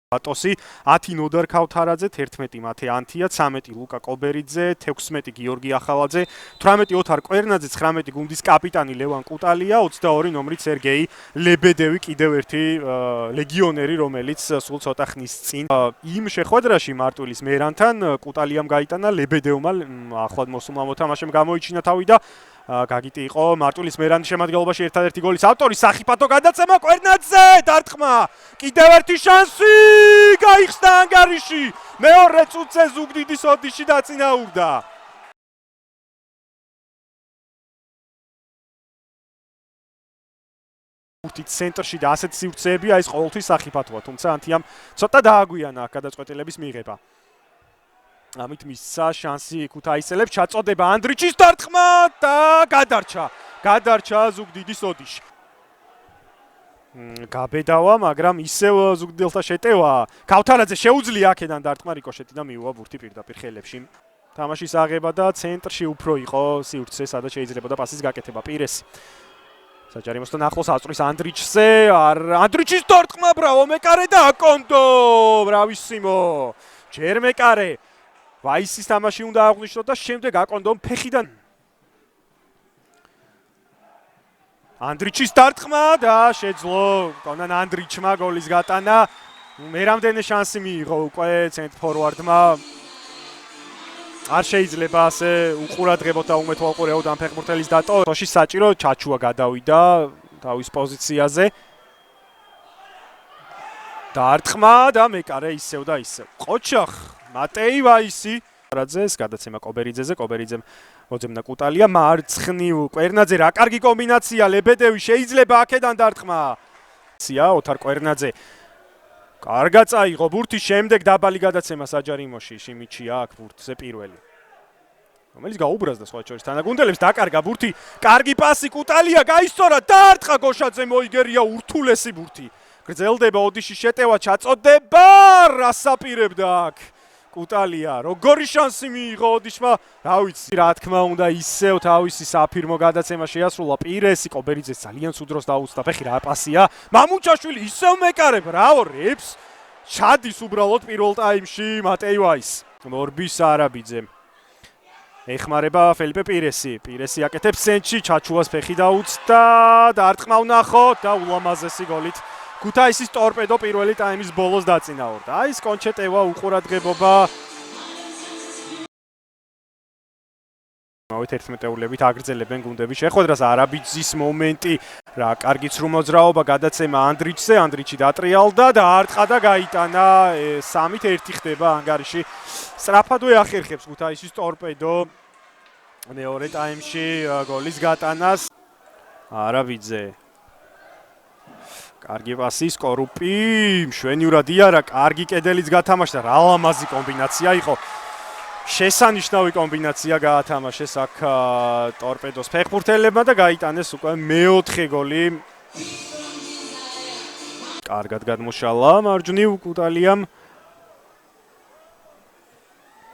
ბატოსი 10 ნოდარ ქავთარაძე 11 მათე ანთია 13 ლუკა კობერიძე 16 გიორგი ახალაძე 18 ოთარ კვერნაძე 19 გუნდის კაპიტანი ლევან კუტალია 22 ნომრით სერგეი ლებედევი კიდევ ერთი ლეგიონერი რომელიც სულ ცოტა ხნის წინ იმ შეხვედრაში მარტვილის მერანთან კუტალიამ გაიტანა ლებედევმა ახლად მოსულმა მოთამაშემ გამოიჩინა თავი და გაგიტი იყო მარტვილის მერანის შემადგენლობაში ერთადერთი გოლის ავტორი სახიფათო გადაცემა კვერნაძე დარტყმა კიდევ ერთი შანსი გაიხსნა ანგარიში მეორე წუთზე ზუგდიდის ოდიში დაწინაურდა ცენტრში და ასეთ სივრცეებია ეს ყოველთვის სახიფათოა თუმცა ანთიამ ცოტა დააგვიანა გადაწყვეტილების მიღება ამით მისცა შანსი ქუთაისელებს ჩაწოდება ანდრიჩის დარტყმა და გადარჩა ზუგდიდის ოდიში გაბედავა მაგრამ ისევ ზუგდიდელთა შეტევა ქავთარაძე შეუძლია აქედან დარტყმა რიკოშეტი და მიუვა ბურთი პირდაპირ ხელებში თამაშის აღება და ცენტრში უფრო იყო სივრცე სადაც შეიძლებოდა პასის გაკეთება პირესი საჯარიმოსთან ახლოს აწვრის ანდრიჩზე ანდრიჩის დარტყმა ბრავო მეკარე და აკონდო ბრავისიმო ჯერ მეკარე ვაისის თამაში უნდა აღვნიშნოთ და შემდეგ აკონდომ ფეხიდან ანდრიჩის დარტყმა და შეძლო კონან ანდრიჩმა გოლის გატანა მერამდენე შანსი მიიღო უკვე ცენტრ ფორვარდმა არ შეიძლება ასე უყურადღებოთ და უმეთვალყურეოდ ამ ფეხბურთელის დატო თოში საჭირო ჩაჩუა გადავიდა თავის პოზიციაზე დარტყმა და მეკარე ისევ და ისევ ყოჩახ მატეი ვაისი რაძეს გადაცემა კობერიძეზე კობერიძემ მოძებნა კუტალია მარცხნივ კვერნაძე რა კარგი კომბინაცია ლებედევი შეიძლება აქედან დარტყმა ოთარ კვერნაძე კარგა წაიღო ბურთი შემდეგ დაბალი გადაცემა საჯარიმოში შიმიჩია აქ ბურთზე პირველი რომელიც გაუბრაზდა სხვა შორის თანაგუნდელებს დაკარგა ბურთი კარგი პასი კუტალია გაისწორა დარტყა გოშაძე მოიგერია ურთულესი ბურთი გრძელდება ოდიში შეტევა ჩაწოდება რასაპირებდა აქ კუტალია როგორი შანსი მიიღო ოდიშმა რა ვიცი რა თქმა უნდა ისევ თავისი საფირმო გადაცემა შეასრულა პირესი კობერიძეს ძალიან სუდროს დაუწდა ფეხი რა პასია მამუჩაშვილი ისევ მეკარე ბრავო რეპს ჩადის უბრალოდ პირველ ტაიმში მატეი ვაის მორბის არაბიძემ ეხმარება ფელიპე პირესი აკეთებს ცენტრში ჩაჩუას ფეხი დაუწდა დარტყმა ვნახოთ და ულამაზესი გოლით ქუთაისის ტორპედო პირველი ტაიმის ბოლოს დაწინაურდა. აი ეს კონჩეტევა უყურადღებობა. მოვით 11-ულებით აგრძელებენ გუნდების შეხვედრას არაბიძის მომენტი რა კარგი ცრუ მოძრაობა გადაცემა ანდრიჩზე ანდრიჩი დატრიალდა და არტყა და გაიტანა 3-1 ხდება ანგარიში სწრაფადვე ახერხებს ქუთაისის ტორპედო მეორე ტაიმში გოლის გატანას არაბიძე კარგი პასი სკორუპი მშვენივრად იარა კარგი კედელიც გათამაშდა რა ლამაზი კომბინაცია იყო შესანიშნავი კომბინაცია გაათამაშეს აქ ტორპედოს ფეხბურთელებმა და გაიტანეს უკვე მეოთხე გოლი კარგად გადმოშალა მარჯვნივ კუტალიამ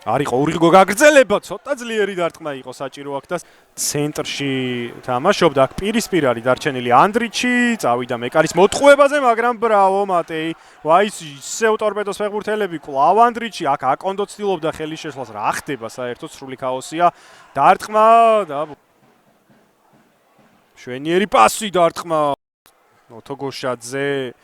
არ იყო ურიგო გაგრძელება ცოტა ძლიერი დარტყმა იყო საჭირო აქ და ცენტრში თამაშობდა აქ პირისპირ არის დარჩენილი ანდრიჩი წავიდა მეკარის მოტყუებაზე მაგრამ ბრავო მატეი ვაისი ისევ ტორპედოს ფეხბურთელები კლავ ანდრიჩი აქ აკონდო ცდილობდა ხელის შეშლას რა ხდება საერთოდ სრული ქაოსია დარტყმა და შვენიერი პასი დარტყმა ოთო გოშაძე